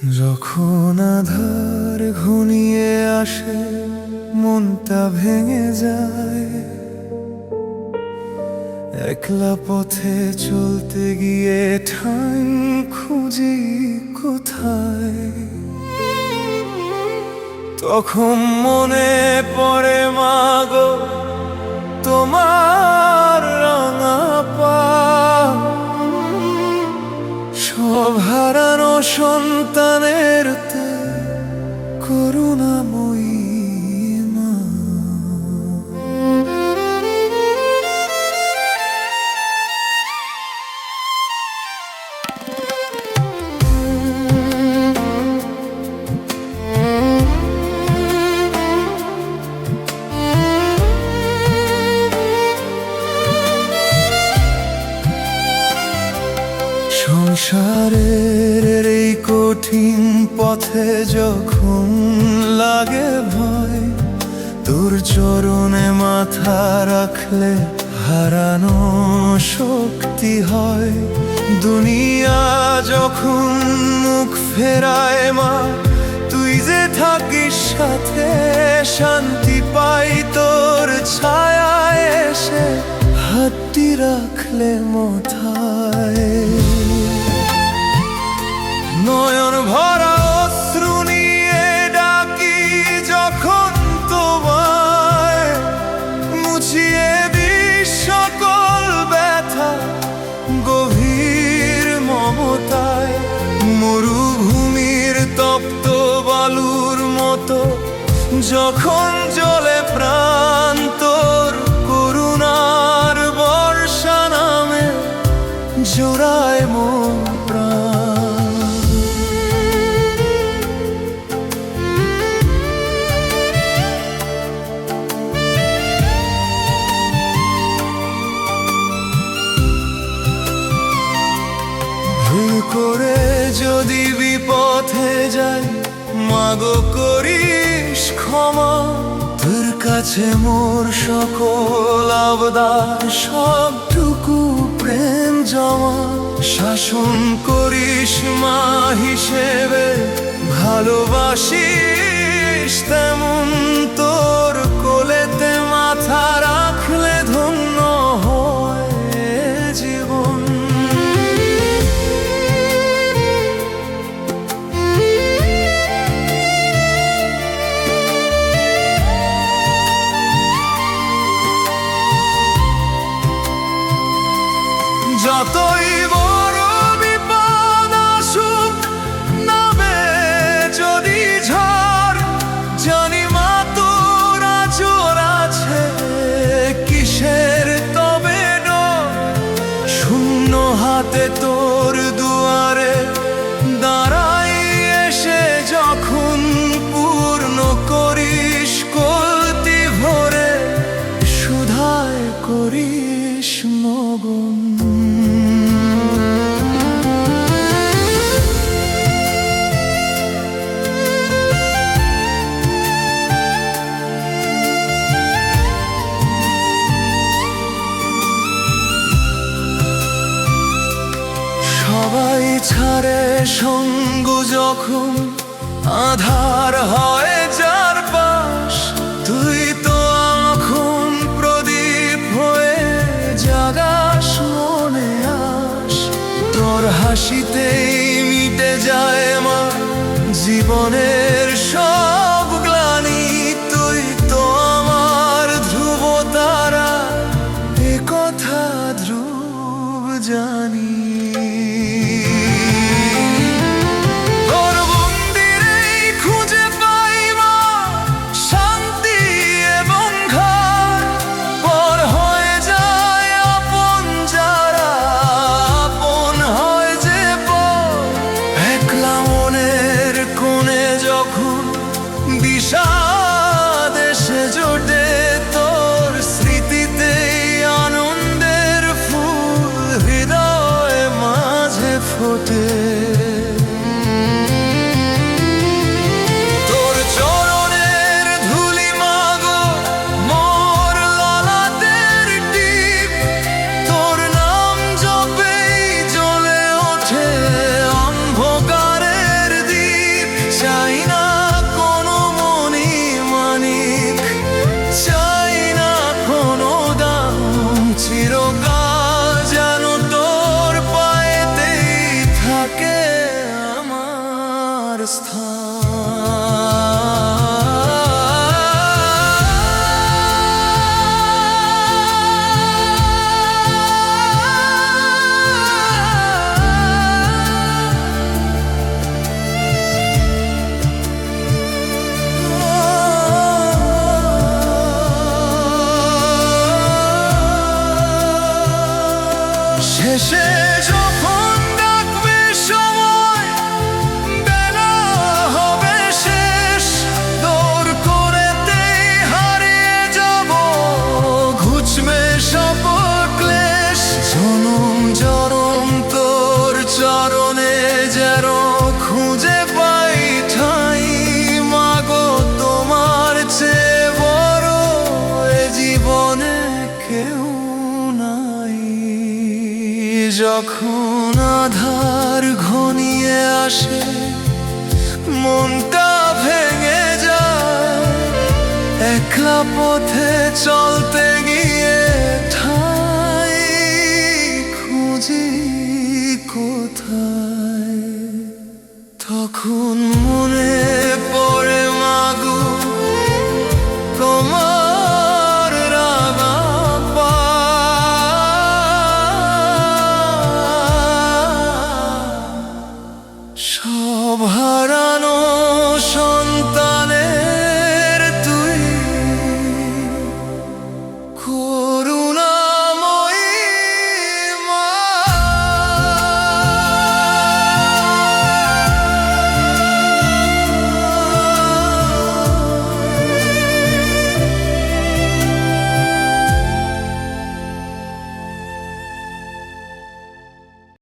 যখন আধার ঘনিয়ে আসে মনটা ভেঙে যায়, একলা পথে চলতে গিয়ে ঠাঁই খুঁজি কোথায়। তখন মনে পড়ে মাগো তোমার রাঙা পা, সব হারানো সন্তানের করুণাময়ী মা। সংসারের এই কঠিন পথে যখন লাগে ভয়, তোর চরণে মাথা রাখলে হারানো শক্তি হয়। দুনিয়া যখন মুখ ফেরায় মা, তুই যে থাকিস সাথে, শান্তি পাই তোর ছায়ায় এসে হাতটি রাখলে মাথায়। নয়ন ভরা অশ্রু নিয়ে ডাকি যখন তোমায়, মুছিয়ে দিস সকল ব্যথা গভীর মমতায়। মরুভূমির তপ্ত বালুর মতো যখন জ্বলে প্রাণ, তোর করুণার বর্ষা নামে জোড়ায় মন প্রাণ। ভুল করে যদি বিপথে যাই মাগো করিস ক্ষমা, তোর কাছে মোর সকল আবদার সবটুকু প্রেম জমা। শাসন করিস মা হিসেবে, ভালোবাসিস তেমন, তোর কোলেতে মাথা রাখলে ধন্য হয় জীবন। যতই বড় বিপদ আসুক, নামে যদি ঝড়, জানি মা তোর আঁচল আছে, কিসের তবে ডর। শূন্য হাতে তোর দুয়ারে দাঁড়াই এসে যখন, পূর্ণ করিস কলতি ভরে, সুধায় করিস মগন। সবাই ছাড়ে সঙ্গ যখন, আধার হয় যার পাশ, তুই তো এখন প্রদীপ হয়ে জাগাস মনে আস। তোর হাসিতেই মিটে যায় মা জীবনের সব গ্লানি, তুই তো আমার ধ্রুব তারা, এ কথা ধ্রুব জানি। যখন শেষে যখন ডাকবে সময়, বেলা হবে শেষ, দৌড় করেতেই হারিয়ে যাব, ঘুচবে সব ক্লেশ। জনম জনম তোর চরণে যেন খুঁজে পাই ঠাই, মাগো তোমার চেয়ে বড় এ জীবনে কেউ নাই। যখন আধার ঘনিয়ে আসে, মনটা ভেঙে যায়, একলা পথে চলতে গিয়ে ঠাই খুঁজি কোথায়। তখন মনে পড়ে